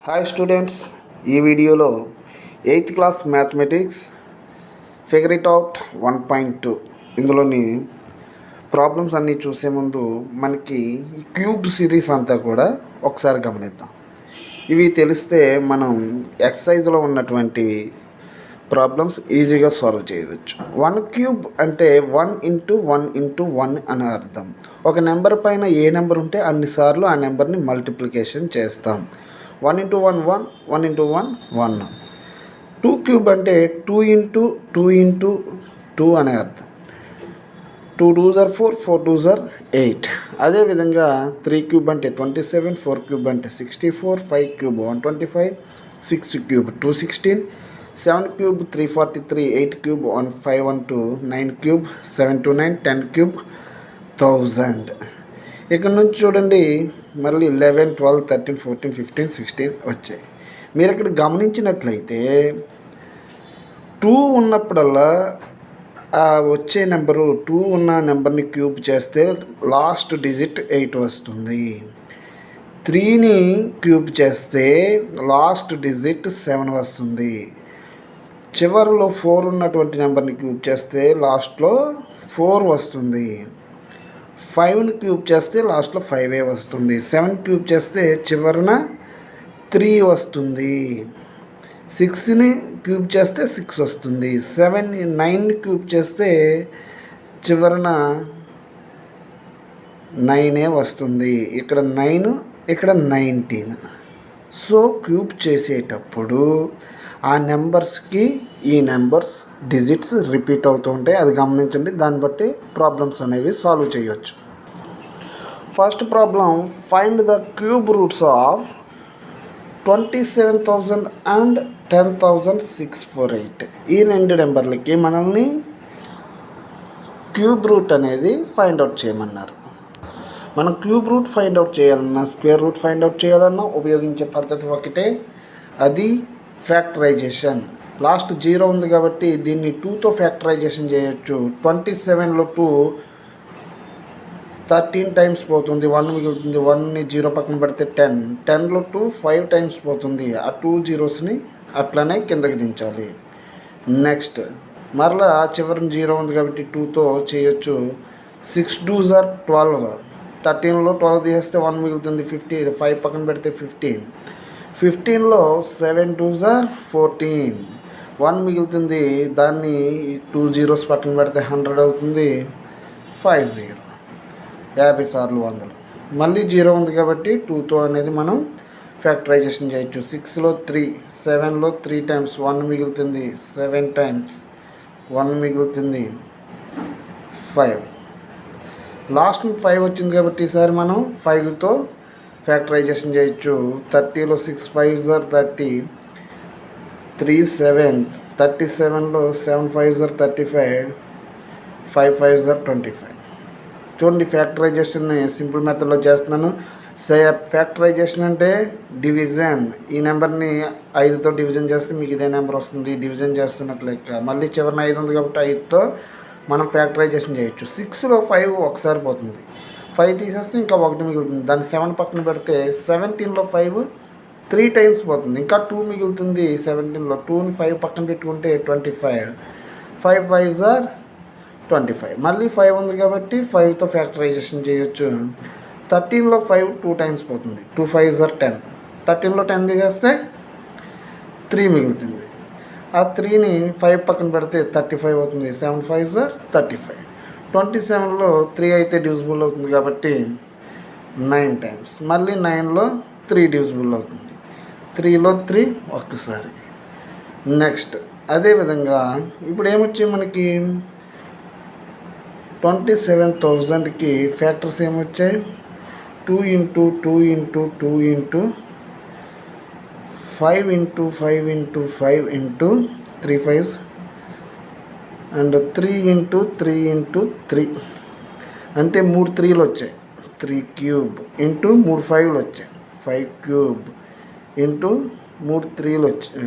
Hi students, ఈ వీడియోలో 8th class mathematics figure it out 1.2 ఇందులోని ప్రాబ్లమ్స్ అన్నీ చూసే ముందు మనకి ఈ క్యూబ్ సిరీస్ అంతా కూడా ఒకసారి గమనిద్దాం. ఇవి తెలిస్తే మనం ఎక్సర్సైజ్లో ఉన్నటువంటి ప్రాబ్లమ్స్ ఈజీగా సాల్వ్ చేయవచ్చు. 1 క్యూబ్ అంటే 1 ఇంటూ 1 ఇంటూ 1 అని అర్థం. ఒక నెంబర్ పైన ఏ నెంబర్ ఉంటే అన్నిసార్లు ఆ నెంబర్ని మల్టిప్లికేషన్ చేస్తాం. 1 ఇంటూ 1 1, 1 ఇంటూ 1 1. 2 క్యూబ్ అంటే 2 ఇంటూ 2 ఇంటూ 2 అనే అర్థం. 2 2s are 4, 4 2s are 8. అదేవిధంగా 3 క్యూబ్ అంటే 27, 4 క్యూబ్ అంటే 64, 5 cube 125, 6 cube 216, 7 cube 343, 8 cube 1512, 9 cube 729, 10 cube 1000. ఇక్కడ నుంచి చూడండి, మళ్ళీ 11, 12, 13, 14, 15, 16 వచ్చాయి. మీరు ఇక్కడ గమనించినట్లయితే 2 ఉన్నప్పుడల్లా వచ్చే నెంబరు 2 ఉన్న నెంబర్ని క్యూబ్ చేస్తే లాస్ట్ డిజిట్ 8 వస్తుంది. 3ని క్యూబ్ చేస్తే లాస్ట్ డిజిట్ 7 వస్తుంది. చివరిలో 4 ఉన్నటువంటి నెంబర్ని క్యూబ్ చేస్తే లాస్ట్లో 4 వస్తుంది. 5ని క్యూబ్ చేస్తే లాస్ట్లో 5 వస్తుంది. 7 క్యూబ్ చేస్తే చివరన 3 వస్తుంది. 6ని క్యూబ్ చేస్తే 6 వస్తుంది. 9ని క్యూబ్ చేస్తే చివరన 9 వస్తుంది. ఇక్కడ 9, ఇక్కడ 19. సో క్యూబ్ చేసేటప్పుడు ఆ నెంబర్స్కి ఈ నెంబర్స్ డిజిట్స్ రిపీట్ అవుతూ ఉంటాయి. అది గమనించండి. దాన్ని బట్టి ప్రాబ్లమ్స్ అనేవి సాల్వ్ చేయొచ్చు. First problem, find the cube roots of 27,000 and 10,648. ఈ రెండు నెంబర్లకి మనల్ని క్యూబ్ రూట్ అనేది ఫైండ్ అవుట్ చేయమన్నారు. మనం క్యూబ్ రూట్ ఫైండ్ అవుట్ చేయాలన్నా, స్క్వేర్ రూట్ ఫైండ్ అవుట్ చేయాలన్నా ఉపయోగించే పద్ధతి ఒకటే, అది ఫ్యాక్టరైజేషన్. లాస్ట్ 0 ఉంది కాబట్టి దీన్ని 2తో ఫ్యాక్టరైజేషన్ చేయొచ్చు. 27లో 2 13 టైమ్స్ పోతుంది, 1 మిగులుతుంది. 1ని 0 పక్కన పెడితే 10. 10లో 2 5 టైమ్స్ పోతుంది. ఆ 2 జీరోస్ని అట్లనే కిందకి దించాలి. నెక్స్ట్ మరలా చివరిని 0 ఉంది కాబట్టి 2తో చేయొచ్చు. 6 2s are 12. 13లో 12 తీసేస్తే 1 మిగులుతుంది. 50, 5 పక్కన పెడితే 15. 15లో 7 2s are 14. 1 మిగులుతుంది. దాన్ని 2 జీరోస్ పక్కన పెడితే 100 అవుతుంది. 50, 50 సార్లు 100. మళ్ళీ 0 ఉంది కాబట్టి 2తో అనేది మనం ఫ్యాక్టరైజేషన్ చేయొచ్చు. 6లో 3, 7లో 3 టైమ్స్ 1 మిగులుతుంది. 7 టైమ్స్ 1 మిగులుతుంది. 5. లాస్ట్ 5 వచ్చింది కాబట్టి ఈసారి మనం 5తో ఫ్యాక్టరైజేషన్ చేయొచ్చు. 30లో 6 5s are 30. 3 7. 37లో 7 5s are 35. 5 5s are 25. చూడండి, ఫ్యాక్టరైజేషన్ సింపుల్ మెథడ్లో చేస్తున్నాను. ఫ్యాక్టరైజేషన్ అంటే డివిజన్. ఈ నెంబర్ని 5తో డివిజన్ చేస్తే మీకు ఇదే నెంబర్ వస్తుంది. డివిజన్ చేస్తున్నట్లు లెక్క. మళ్ళీ చివరిన 5 ఉంది కాబట్టి 5తో మనం ఫ్యాక్టరైజేషన్ చేయొచ్చు. 6లో 5 ఒకసారి పోతుంది. 5 తీసేస్తే ఇంకా 1 మిగులుతుంది. దాన్ని 7 పక్కన పెడితే 17లో 5 3 టైమ్స్ పోతుంది. ఇంకా 2 మిగులుతుంది. 17లో 2ని 5 పక్కన పెట్టుకుంటే 25. 5 5s are 25. మళ్ళీ 5 ఉంది కాబట్టి 5తో ఫ్యాక్టరైజేషన్ చేయొచ్చు. 13లో 5 2 టైమ్స్ పోతుంది. 2 5s are 10. 13లో 10 తీసేస్తే 3 మిగులుతుంది. ఆ 3ని 5 పక్కన పెడితే 35 అవుతుంది. 7 5s are 35. 27లో 3 అయితే డివిజిబుల్ అవుతుంది కాబట్టి 9 టైమ్స్. మళ్ళీ 9లో 3 డివిజిబుల్ అవుతుంది. 3లో 3 ఒక్కసారి. నెక్స్ట్ అదేవిధంగా ఇప్పుడు ఏమొచ్చాయి మనకి 27,000కి ఫ్యాక్టర్స్ ఏమొచ్చాయి? 2 into 2 into 2 into 5 into 5 into 5 into 3 5s and 3 into 3 into 3 అంటే 3 3లు వచ్చాయి. 3 క్యూబ్ ఇంటూ 3 5లు వచ్చాయి. 5 క్యూబ్ ఇంటూ 3 3లు వచ్చాయి.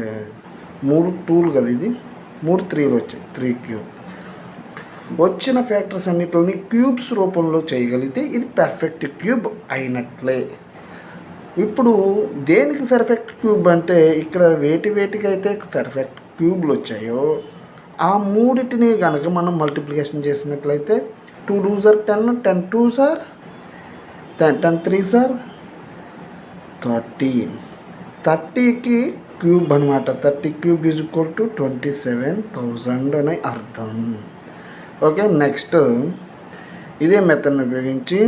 3 2లు కదా, ఇది 3 3లు వచ్చాయి. 3 క్యూబ్. వచ్చిన ఫ్యాక్టర్స్ అన్నిటిని క్యూబ్స్ రూపంలో చేయగలిగితే ఇది పర్ఫెక్ట్ క్యూబ్ అయినట్లే. ఇప్పుడు దేనికి పెర్ఫెక్ట్ క్యూబ్ అంటే ఇక్కడ వేటికి అయితే పెర్ఫెక్ట్ క్యూబ్లు వచ్చాయో ఆ మూడిటిని కనుక మనం మల్టిప్లికేషన్ చేసినట్లయితే 2 2 సార్ 10, 10 2 సార్ 10, 10 3 సార్ 30, 30కి క్యూబ్ అనమాట. 30 క్యూబ్ ఈజ్ ఈక్వల్ టు 27,000 అని అర్థం. ఓకే, నెక్స్ట్ ఇదే మెథడ్ని ఉపయోగించి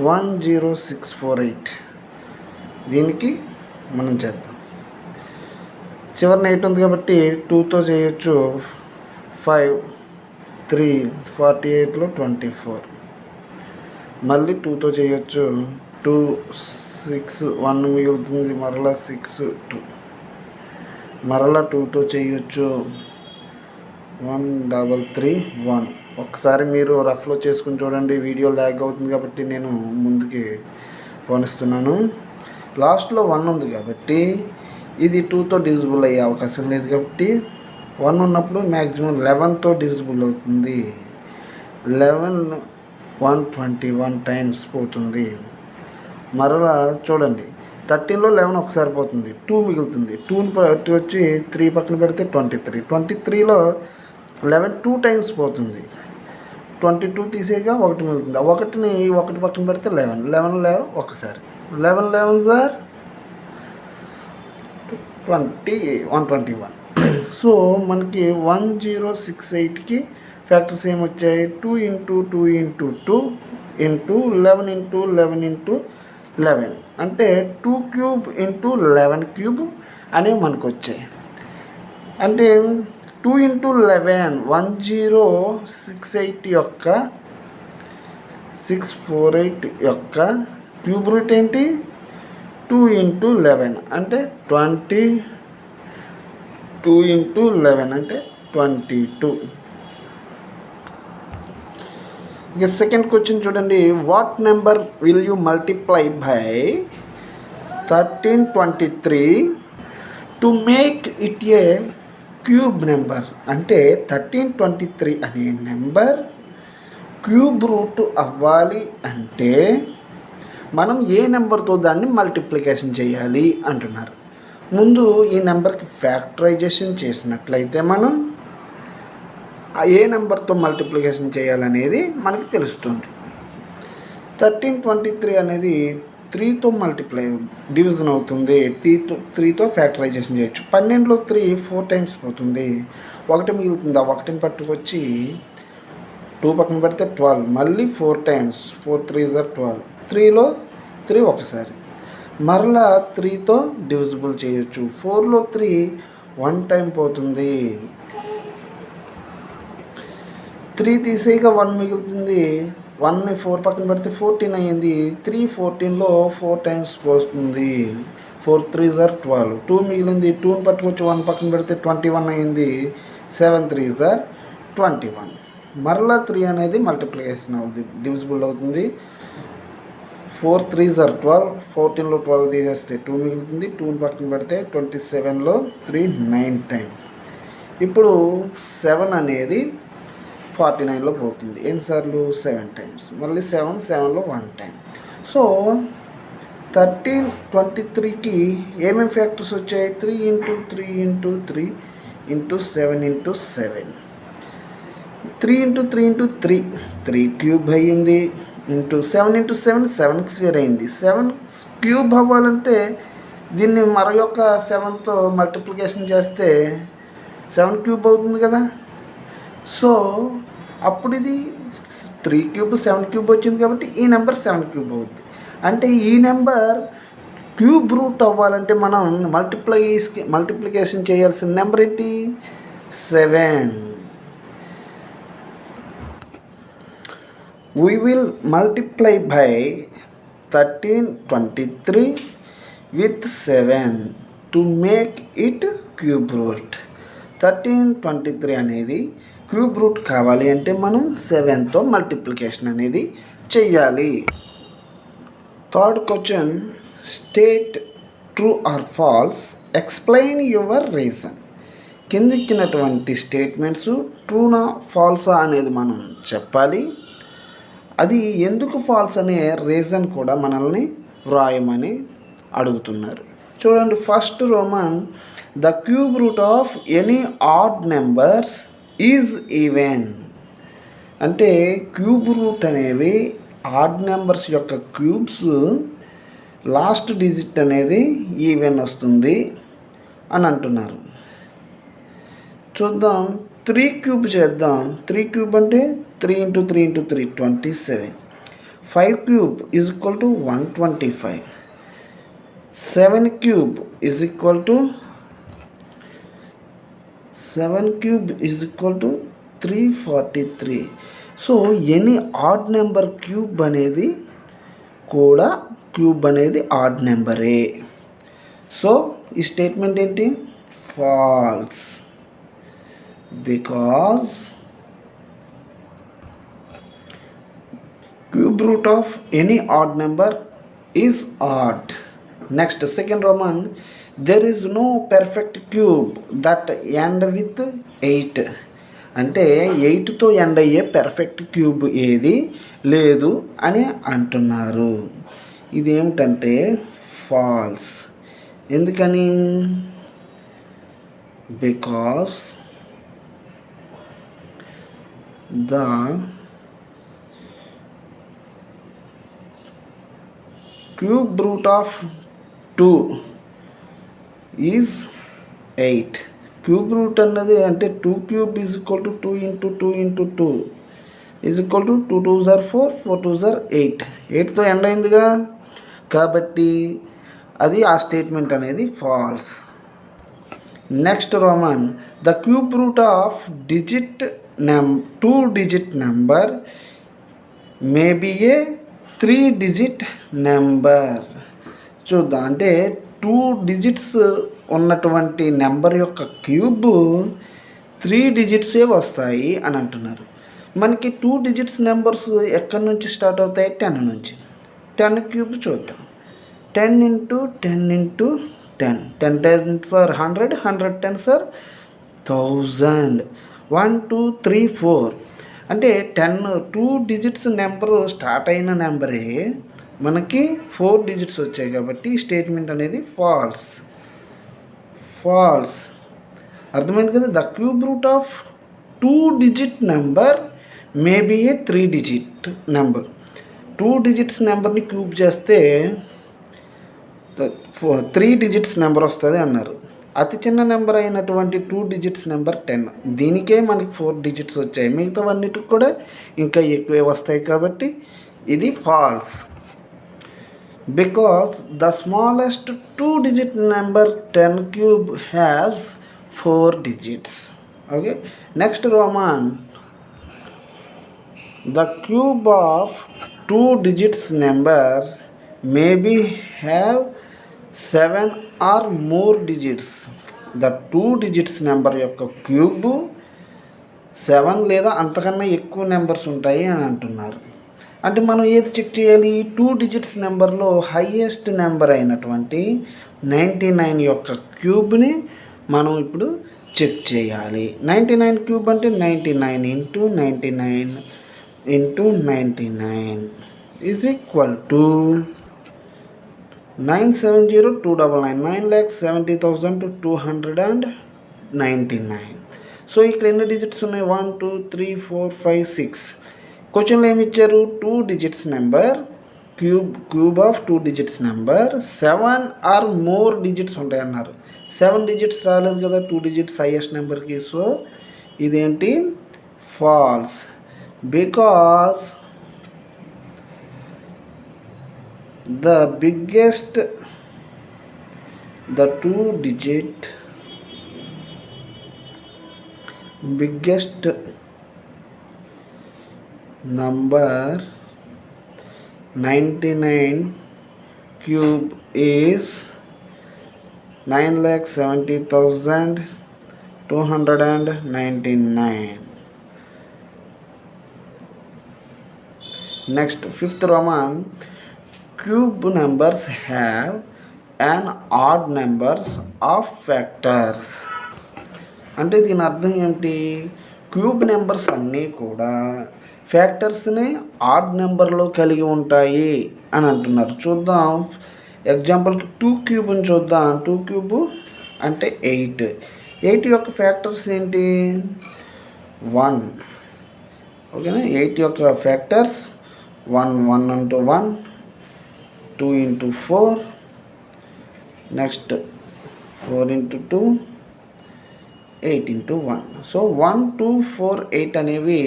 10648 దీనికి మనం చేద్దాం. చివరిన 8 ఉంది కాబట్టి 2తో చేయొచ్చు. 5 3 48లో 24, మళ్ళీ 2తో చేయొచ్చు. 2 6 1 మిగులుతుంది, మరలా 6 2, మరలా 2తో చేయొచ్చు. 1 3 3 1. ఒకసారి మీరు రఫ్లో చేసుకుని చూడండి, వీడియో ల్యాగ్ అవుతుంది కాబట్టి నేను ముందుకి పోనిస్తున్నాను. లాస్ట్లో 1 ఉంది కాబట్టి ఇది 2తో డివిజిబుల్ అయ్యే అవకాశం లేదు కాబట్టి 1 ఉన్నప్పుడు మ్యాక్సిమం 11తో డివిజిబుల్ అవుతుంది. 11 121 టైమ్స్ పోతుంది. మరలా చూడండి, 13లో 11 ఒకసారి పోతుంది, 2 మిగులుతుంది. 2ని వచ్చి 3 పక్కన పెడితే 23, 23లో 11 2 టైమ్స్ పోతుంది. 22 తీసేగా 1 మిగులుతుంది. 1ని 1 పక్కన పెడితే 11, 11 ఒకసారి 11 11 సార్ 121. సో మనకి 1068కి ఫ్యాక్టర్స్ ఏమొచ్చాయి? 2 × 2 × 2 × 11 × 11 × 11 అంటే 2 క్యూబ్ × 11 క్యూబ్ అనేవి మనకు వచ్చాయి. అంటే 2 × 11 1068 యొక్క 648 యొక్క క్యూబ్ రూట్ ఏంటి? 2 × 11 అంటే 20. 2 × 11 అంటే 22. ఇక సెకండ్ క్వశ్చన్ చూడండి. What number will you multiply by 1323 to make it A cube number? అంటే 1323 అనే నెంబర్ క్యూబ్ రూట్ అవ్వాలి అంటే మనం ఏ నెంబర్తో దాన్ని మల్టిప్లికేషన్ చేయాలి అంటున్నారు. ముందు ఈ నెంబర్కి ఫ్యాక్టరైజేషన్ చేసినట్లయితే మనం ఏ నెంబర్తో మల్టిప్లికేషన్ చేయాలనేది మనకి తెలుస్తుంది. 1323 అనేది 3తో డివిజన్ అవుతుంది. 3తో ఫ్యాక్టరైజేషన్ చేయొచ్చు. 12లో 3 4 టైమ్స్ పోతుంది, 1 మిగులుతుంది. ఆ 1ని పట్టుకొచ్చి 2 పక్కన పెడితే 12, మళ్ళీ 4 టైమ్స్. 4 3 12. 3లో 3 ఒకసారి, మరలా 3తో డివిజిబుల్ చేయొచ్చు. 4లో 3 1 టైం పోతుంది. 3 తీసేగా 1 మిగులుతుంది. 1ని 4 పక్కన పెడితే 14 అయ్యింది. 3 14లో 4 టైమ్స్ పోస్తుంది. 4 3 12. 2 మిగిలింది. 2ని పట్టుకొచ్చి 1 పక్కన పెడితే 21 అయ్యింది. 7 3 21. మరలా 3 అనేది మల్టిప్లికేషన్ అవుతుంది, డివిజిబుల్ అవుతుంది. 4 3 12. 14లో 12 తీసేస్తే 2 మిగులుతుంది. 2ని పక్కన పెడితే 27లో 3 9 టైమ్స్. ఇప్పుడు 7 అనేది 49లో పోతుంది. ఎన్నిసార్లు? 7 టైమ్స్. మళ్ళీ 7లో 1 టైం. సో 1323కి ఏమేమి ఫ్యాక్టర్స్ వచ్చాయి? 3 × 3 × 3 × 7 × 7. 3 × 3 × 3 3 క్యూబ్ అయ్యింది. 7 × 7 7 స్క్వేర్ అయింది. 7 క్యూబ్ అవ్వాలంటే దీన్ని మరొక 7తో మల్టిప్లికేషన్ చేస్తే 7 క్యూబ్ అవుతుంది కదా. సో అప్పుడు ఇది 3 క్యూబ్ 7 క్యూబ్ వచ్చింది కాబట్టి ఈ నెంబర్ 7 క్యూబ్ అవుతుంది. అంటే ఈ నెంబర్ క్యూబ్ రూట్ అవ్వాలంటే మనం మల్టిప్లికేషన్ చేయాల్సిన నెంబర్ ఏంటి? 7. We will multiply by 1323 with 7 to make it cube root. 1323 అనేది క్యూబ్ రూట్ కావాలి అంటే మనం 7తో మల్టిప్లికేషన్ అనేది చెయ్యాలి. Third question, state true or false, explain your reason. కిందిచ్చినటువంటి స్టేట్మెంట్స్ ట్రూనా ఫాల్సా అనేది మనం చెప్పాలి. అది ఎందుకు ఫాల్స్ అనే రీజన్ కూడా మనల్ని వ్రాయమని అడుగుతున్నారు. చూడండి, first Roman, the cube root of any odd numbers is even. అంటే క్యూబ్ రూట్ అనేవి ఆడ్ నెంబర్స్ యొక్క క్యూబ్స్ లాస్ట్ డిజిట్ అనేది ఈవెన్ వస్తుంది అని అంటున్నారు. చూద్దాం, 3 క్యూబ్ చేద్దాం. 3 క్యూబ్ అంటే 3 × 3 × 3 27. 5 cube is equal to 125. 7 cube is equal to 343. So any odd number cube అనేది కూడా ఆడ్ నెంబరే. సో ఈ స్టేట్మెంట్ ఏంటి? Falls. Because cube root of any odd number is odd. Next, second Roman, there is no perfect cube that end with 8. అంటే 8తో end అయ్యే perfect cube ఏది లేదు అని అంటున్నారు. ఇదేమిటంటే ఫాల్స్. ఎందుకని? Because the cube root of 2 is 8. Cube root అన్నది అంటే 2 cube is equal to 2 × 2 × 2 is equal to 2 2s are 4, 4 2s are 8. 8తో ఎండ్ అయిందిగా, కాబట్టి అది ఆ స్టేట్మెంట్ అనేది false. Next Roman, the cube root of 2-digit number may be a 3-digit number. చూద్దాం, అంటే 2 digits ఉన్నటువంటి నెంబర్ యొక్క క్యూబ్ 3 digits వస్తాయి అని అంటున్నారు. మనకి 2 digits నెంబర్స్ ఎక్కడి నుంచి స్టార్ట్ అవుతాయి? 10 నుంచి. 10 క్యూబ్ చూద్దాం. 10 × 10 × 10. 10 10s are 100, 100 10s are 1000. 1 2 3 4 అంటే 2 digits నెంబరు స్టార్ట్ అయిన నెంబరే మనకి 4 digits వచ్చాయి, కాబట్టి స్టేట్మెంట్ అనేది ఫాల్స్. అర్థమైంది కదా? The cube root of 2-digit number may be a 3-digit number. 2 digits నెంబర్ని క్యూబ్ చేస్తే 3 digits నెంబర్ వస్తుంది అన్నారు. అతి చిన్న నెంబర్ అయినటువంటి 2 digits నెంబర్ 10. దీనికే మనకి 4 digits వచ్చాయి, మిగతావన్నిటికి కూడా ఇంకా ఎక్కువే వస్తాయి, కాబట్టి ఇది false. Because the smallest 2-digit number 10 cube has 4 digits. Okay, next Roman, the cube of 2 digits number maybe have 7 or more digits. The 2 digits number యొక్క క్యూబ్ 7 లేదా అంతకన్నా ఎక్కువ నెంబర్స్ ఉంటాయి అని అంటున్నారు. అంటే మనం ఏది చెక్ చేయాలి? 2 digits నెంబర్లో హైయెస్ట్ నెంబర్ అయినటువంటి 99 యొక్క క్యూబ్ని మనం ఇప్పుడు చెక్ చేయాలి. 99 క్యూబ్ అంటే 99 × 99 × 99 ఈజ్ ఈక్వల్ టు 970,299, 9,70,299. సో ఇక్కడ ఎన్ని డిజిట్స్ ఉన్నాయి? 1 2 3 4 5 6. క్వశ్చన్లో ఏమి ఇచ్చారు? 2 digits number cube of 2 digits number 7 or more digits ఉంటాయి అన్నారు. 7 digits రాలేదు కదా 2 digits హైయెస్ట్ నెంబర్కి. సో ఇదేంటి? False. Because the biggest number 99 cube is 9,70,299. Next, fifth Roman, cube numbers have an odd numbers of factors. అంటే దీని అర్థం ఏంటి? క్యూబ్ నెంబర్స్ అన్నీ కూడా ఫ్యాక్టర్స్ని ఆడ్ నెంబర్లో కలిగి ఉంటాయి అని అంటున్నారు. చూద్దాం. ఎగ్జాంపుల్కి 2 క్యూబ్ని చూద్దాం. 2 క్యూబ్ అంటే 8. 8 యొక్క ఫ్యాక్టర్స్ ఏంటి? 1. ఓకేనా? 8 యొక్క factors 1 into 1, 2 into 4, next 4 into 2, 8 into 1. So 1, 2, 4, 8 అనేవి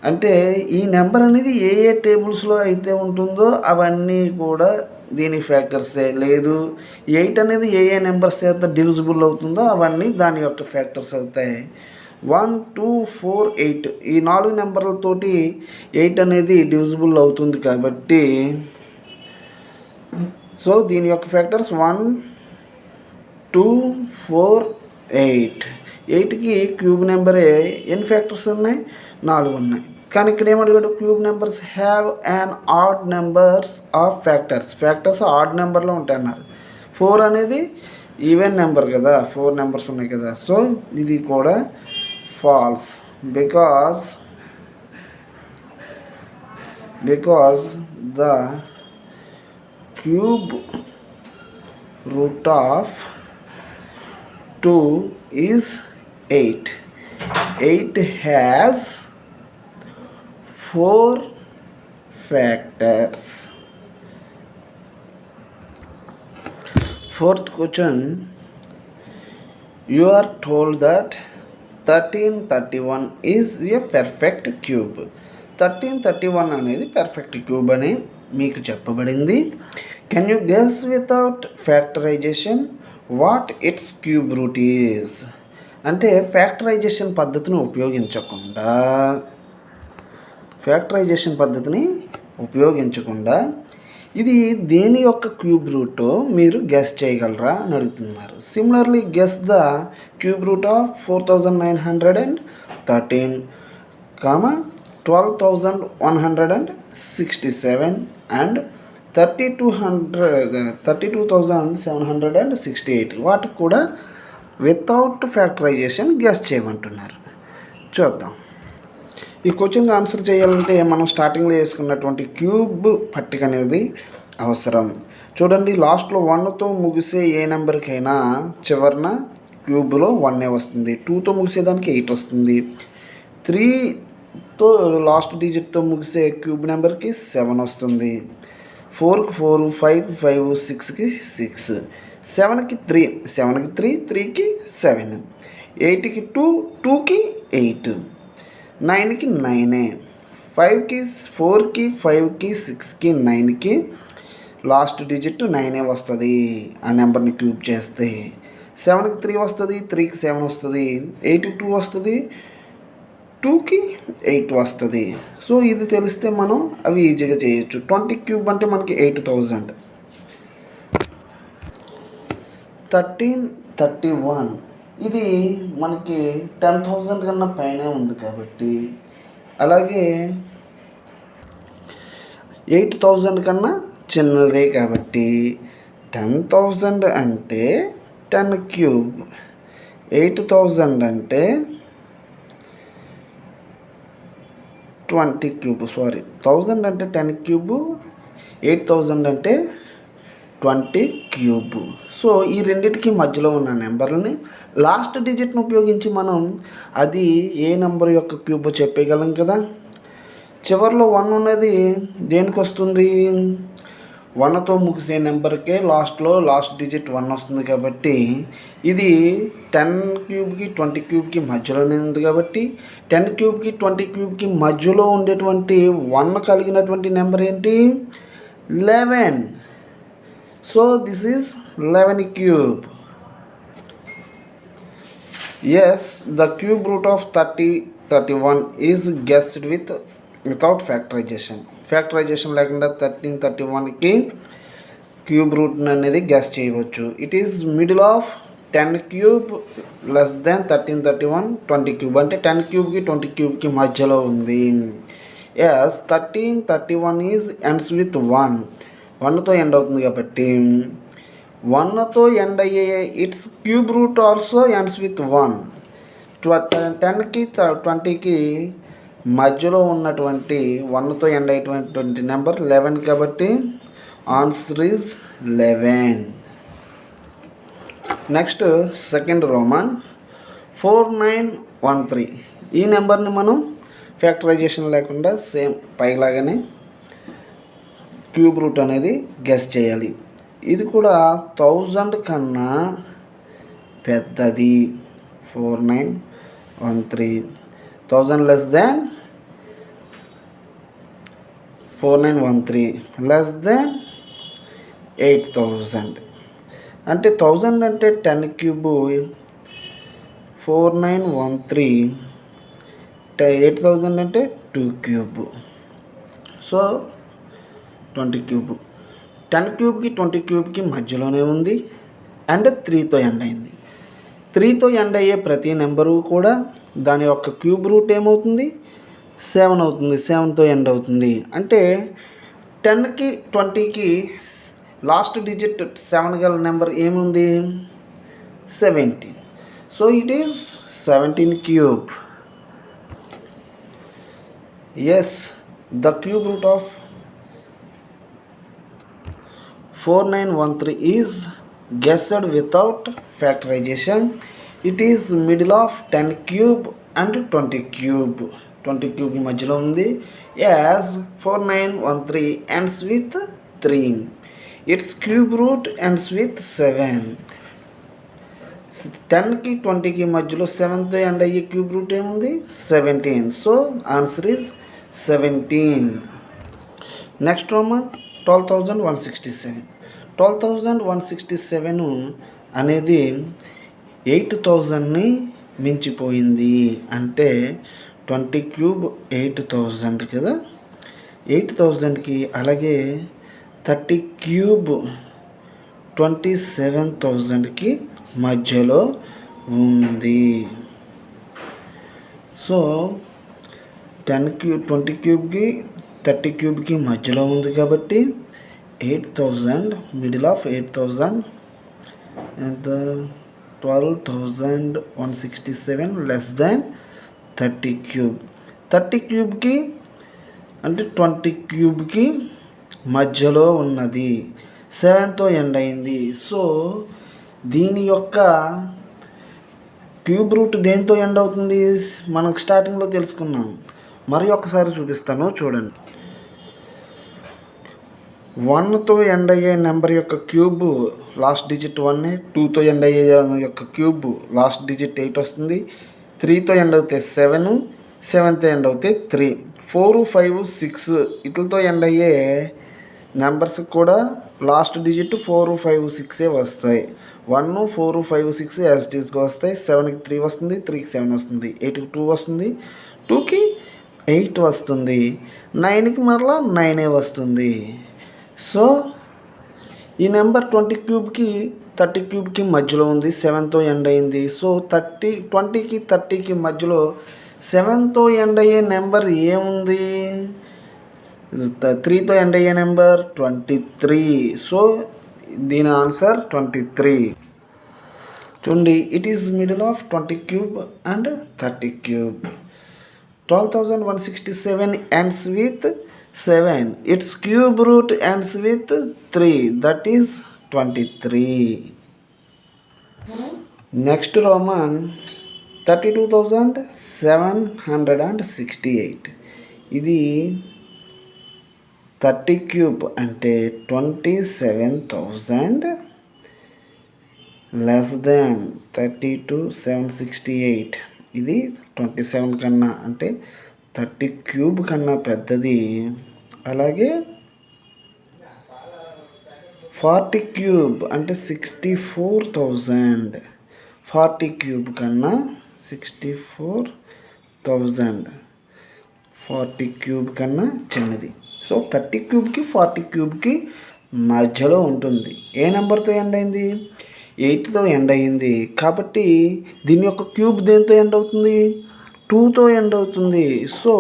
అంటే ఈ నెంబర్ అనేది ఏ టేబుల్స్లో అయితే ఉంటుందో అవన్నీ కూడా దీని ఫ్యాక్టర్సే. లేదు 8 అనేది ఏ నెంబర్స్ అయితే డివిజిబుల్ అవుతుందో అవన్నీ దాని యొక్క ఫ్యాక్టర్స్ అవుతాయి. 1, 2, 4, 8 ఈ 4 నెంబర్లతోటి 8 అనేది డివిజిబుల్ అవుతుంది కాబట్టి సో దీని యొక్క ఫ్యాక్టర్స్ 1, 2, 4, 8. 8కి క్యూబ్ నెంబరే ఎన్ని ఫ్యాక్టర్స్ ఉన్నాయి? 4 ఉన్నాయి. కానీ ఇక్కడ ఏమడిగాడు? Cube numbers have an odd numbers of factors odd నెంబర్లో ఉంటాయి అన్నారు. 4 అనేది ఈవెన్ నెంబర్ కదా, 4 నెంబర్స్ ఉన్నాయి కదా. సో ఇది కూడా false because the cube root of 2 is 8. 8 has 4 factors. Fourth question, you are told that 1331 is a perfect cube. 1331 అనేది perfect cube అని మీకు చెప్పబడింది. Can you guess without factorization what it's cube route is? అంటే factorisation పద్ధతిని ఉపయోగించకుండా ఇది దేని యొక్క క్యూబ్ రూటో మీరు గెస్ చేయగలరా అని అడుగుతున్నారు. Similarly guess the cube root of 4913, 12167 and 32,768 వాటికి కూడా వితౌట్ ఫ్యాక్టరైజేషన్ గెస్ చేయమంటున్నారు. చూద్దాం. ఈ క్వశ్చన్కి ఆన్సర్ చేయాలంటే మనం స్టార్టింగ్లో వేసుకున్నటువంటి క్యూబ్ పట్టిక అనేది అవసరం. చూడండి, లాస్ట్లో 1తో ముగిసే ఏ నెంబర్కైనా చివరన క్యూబ్లో 1 వస్తుంది. 2తో ముగిసేదానికి 8 వస్తుంది. 3తో లాస్ట్ డిజిట్తో ముగిసే క్యూబ్ నెంబర్కి 7 వస్తుంది. 4కి 4, 5కి 5, 6కి 6, 7కి 3, 3కి 7, 8కి 2, 2కి 8, 9కి 9, 5కి 4కి 5కి 6కి 9కి లాస్ట్ డిజిట్ 9 వస్తుంది. ఆ నెంబర్ని క్యూబ్ చేస్తే 7కి 3 వస్తుంది, 3కి 7 వస్తుంది, 8కి 2 వస్తుంది, 2కి 8 వస్తుంది. సో ఇది తెలిస్తే మనం అవి ఈజీగా చేయొచ్చు. 20 క్యూబ్ అంటే మనకి 8000. 1331 ఇది మనకి 10,000 కన్నా పైనే ఉంది కాబట్టి, అలాగే 8000 కన్నా చిన్నదే కాబట్టి 10,000 అంటే 10 క్యూబ్, 8000 అంటే 20 క్యూబ్. 1000 అంటే 10 క్యూబ్, 8000 అంటే 20 క్యూబ్. సో ఈ రెండింటికి మధ్యలో ఉన్న నెంబర్ని లాస్ట్ డిజిట్ని ఉపయోగించి మనం అది ఏ నెంబర్ యొక్క క్యూబ్ చెప్పగలం కదా. చివరిలో 1 ఉన్నది దేనికి వస్తుంది? 1తో ముగిసే నెంబర్కే లాస్ట్ డిజిట్ 1 వస్తుంది కాబట్టి ఇది 10 క్యూబ్కి 20 క్యూబ్కి మధ్యలోనే ఉంది కాబట్టి 10 క్యూబ్కి 20 క్యూబ్కి మధ్యలో ఉండేటువంటి 1 కలిగినటువంటి నెంబర్ ఏంటి? 11. So this is 11 cube. Yes, the cube root of 31 is guessed without factorization లేకుండా 1331కి క్యూబ్ రూట్ అనేది గెస్ చేయవచ్చు. It is middle of 10 cube less than 1331, 20 cube అంటే 10 క్యూబ్కి 20 క్యూబ్కి మధ్యలో ఉంది. Yes, 1331 is ends with 1. 1తో ఎండ్ అవుతుంది కాబట్టి 1తో ఎండ్ అయ్యే its cube root also ends with 1. 10కి 20కి మధ్యలో ఉన్నటువంటి 1తో ఎండ్ అయ్యేటువంటి నెంబర్ 11 కాబట్టి answer is 11. Next second Roman 4913. ఈ నెంబర్ని మనం ఫ్యాక్టరైజేషన్ లేకుండా సేమ్ పైలాగానే క్యూబ్ రూట్ అనేది గెస్ చేయాలి. ఇది కూడా 1000 కన్నా పెద్దది. 4913 1000 లెస్ దాన్ 4913 లెస్ దాన్ 8000. అంటే 1000 అంటే 10 క్యూబ్, 4913 8000 అంటే 2 క్యూబ్. So 20 cube. 10 క్యూబ్కి 20 క్యూబ్కి మధ్యలోనే ఉంది అండ్ 3తో ఎండ్ అయింది. 3తో ఎండ్ అయ్యే ప్రతి నెంబరు కూడా దాని యొక్క క్యూబ్ రూట్ ఏమవుతుంది? 7 అవుతుంది. 7తో ఎండ్ అవుతుంది. అంటే 10కి 20కి లాస్ట్ డిజిట్ 7 గల నెంబర్ ఏముంది? 17. So it is 17 cube. Yes, the cube root of 4913 is guessed without factorization. It is middle of 10 cube and 20 cube. 20 cube మధ్యలో ఉంది. As 4913 ends with 3. Its cube root ends with 7. 10కి 20కి మధ్యలో 7తో end అయ్యే cube root ఏముంది? 17. So answer is 17. Next Roman 12167. 12167 అనేది 8000ని మించిపోయింది. అంటే 20 cube 8000 కదా. 8000కి అలాగే 30 క్యూబ్ 27,000కి మధ్యలో ఉంది. సో 20 క్యూబ్కి 30 క్యూబ్కి మధ్యలో ఉంది కాబట్టి 8000 మిడిల్ ఆఫ్ 8000 ఎంత 12167 లెస్ దాన్ 30 క్యూబ్. 30 క్యూబ్కి అంటే 20 క్యూబ్కి మధ్యలో ఉన్నది. 7తో ఎండ్ అయింది. సో దీని యొక్క క్యూబ్ రూట్ దేంతో ఎండ్ అవుతుంది? మనకు స్టార్టింగ్లో తెలుసుకున్నాం. మరి ఒకసారి చూపిస్తాను చూడండి. 1తో ఎండ్ అయ్యే నెంబర్ యొక్క క్యూబ్ లాస్ట్ డిజిట్ 1, 2తో ఎండ్ అయ్యే యొక్క క్యూబ్ లాస్ట్ డిజిట్ 8 వస్తుంది. 3తో ఎండ్ అవుతే 7, 7తో ఎండ్ అవుతే 3, 4, 5, 6 వీటితో ఎండ్ అయ్యే నెంబర్స్ కూడా లాస్ట్ డిజిట్ 4, 5, 6 వస్తాయి. 1, 4, 5, 6 యాజ్ ఇట్ ఈస్గా వస్తాయి. 7కి 3 వస్తుంది, 3కి 7 వస్తుంది, 8కి 2 వస్తుంది, 2కి 8 వస్తుంది, 9కి మరలా 9 వస్తుంది. సో ఈ నెంబర్ 20 క్యూబ్కి 30 క్యూబ్కి మధ్యలో ఉంది. 7తో ఎండ్ అయింది. సో 20కి 30కి మధ్యలో 7తో ఎండ్ అయ్యే నెంబర్ ఏముంది? 3తో ఎండ్ అయ్యే నెంబర్ 23. సో దీని ఆన్సర్ 23. చూడండి, it is middle of 20 cube and 30 cube. 12167 ends with 7. Its cube root ends with 3. That is 23. Next Roman 32,768. ఇది 30 క్యూబ్ అంటే 27,000 లెస్ దాన్ 32,768. ఇది 27 కన్నా అంటే 30 క్యూబ్ కన్నా పెద్దది. అలాగే 40 క్యూబ్ అంటే 64,000. 40 క్యూబ్ కన్నా 64,000 40 క్యూబ్ కన్నా చిన్నది. సో 30 క్యూబ్కి 40 క్యూబ్కి మధ్యలో ఉంటుంది. ఏ నెంబర్తో ఎండ్ అయింది? 8తో ఎండ్ అయ్యింది. కాబట్టి దీని యొక్క క్యూబ్ దేంతో ఎండ్ అవుతుంది? 2తో ఎండ్ అవుతుంది. సో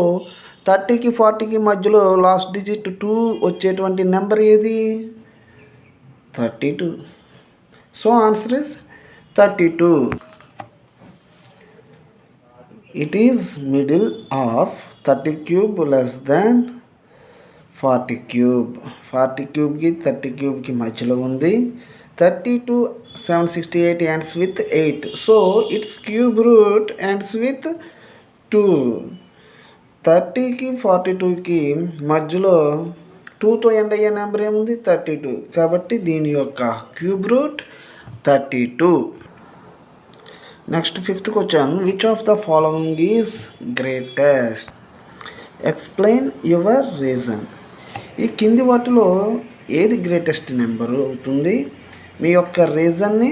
30కి 40కి మధ్యలో లాస్ట్ డిజిట్ 2 వచ్చేటువంటి నెంబర్ ఏది? 32. So answer is 32. It is middle of 30 cube less than 40 cube. 40 క్యూబ్కి 30 క్యూబ్కి మధ్యలో ఉంది. 32 768 ends with 8. So its cube root ends with 2. 30కి 42కి మధ్యలో 2తో ఎండ్ అయ్యే నెంబర్ ఏముంది 32. కాబట్టి దీని యొక్క cube root 32. Next 5th question. Which of the following is greatest? Explain your reason. ఈ కింది వాటిలో ఏది గ్రేటెస్ట్ నెంబరు అవుతుంది? మీ యొక్క రీజన్ని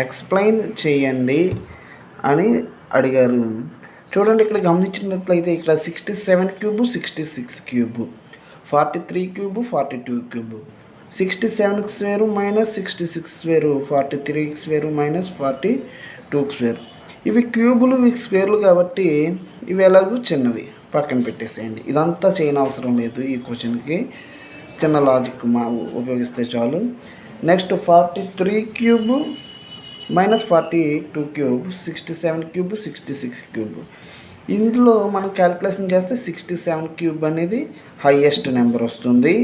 ఎక్స్ప్లెయిన్ చేయండి అని అడిగారు. చూడండి, ఇక్కడ గమనించినట్లయితే ఇక్కడ 67 cube 66 cube, 43 cube 42 cube, 67 square minus 66 square, 43 square minus 42 square. ఇవి క్యూబులు, ఇవి స్క్వేర్లు కాబట్టి ఇవి ఎలాగూ చిన్నవి, పక్కన పెట్టేసేయండి. ఇదంతా చేయని అవసరం లేదు. ఈ క్వశ్చన్కి చిన్న లాజిక్ ఉపయోగిస్తే చాలు. Next 43 cube minus 42 cube, 67 cube 66 cube. ఇందులో మనం క్యాలిక్యులేషన్ చేస్తే 67 క్యూబ్ అనేది హైయెస్ట్ నెంబర్ వస్తుంది.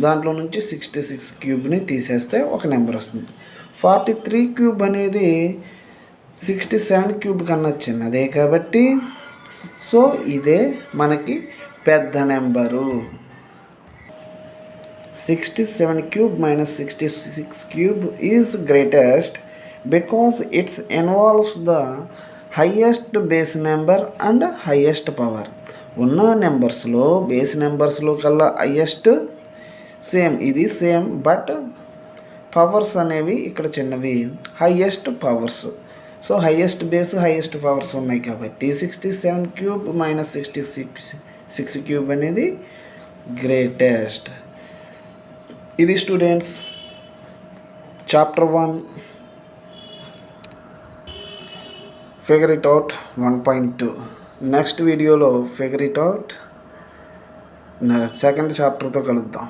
దాంట్లో నుంచి 66 క్యూబ్ని తీసేస్తే ఒక నెంబర్ వస్తుంది. 43 క్యూబ్ అనేది 67 క్యూబ్ కన్నా చిన్నదే కాబట్టి సో ఇదే మనకి పెద్ద number. 67 cube minus 66 cube is greatest because it involves the highest base number and highest power. ఉన్న నెంబర్స్లో బేస్ నెంబర్స్లో కల్లా హైయెస్ట్ సేమ్, ఇది సేమ్, బట్ పవర్స్ అనేవి ఇక్కడ చిన్నవి, highest powers. So highest base highest powers ఉన్నాయి కాబట్టి 67 క్యూబ్ మైనస్ 66 క్యూబ్ అనేది greatest. ఇది students chapter 1 figure it out 1.2. Next వీడియోలో ఫిగర్ ఇట్ అవుట్ సెకండ్ చాప్టర్తో కలుద్దాం.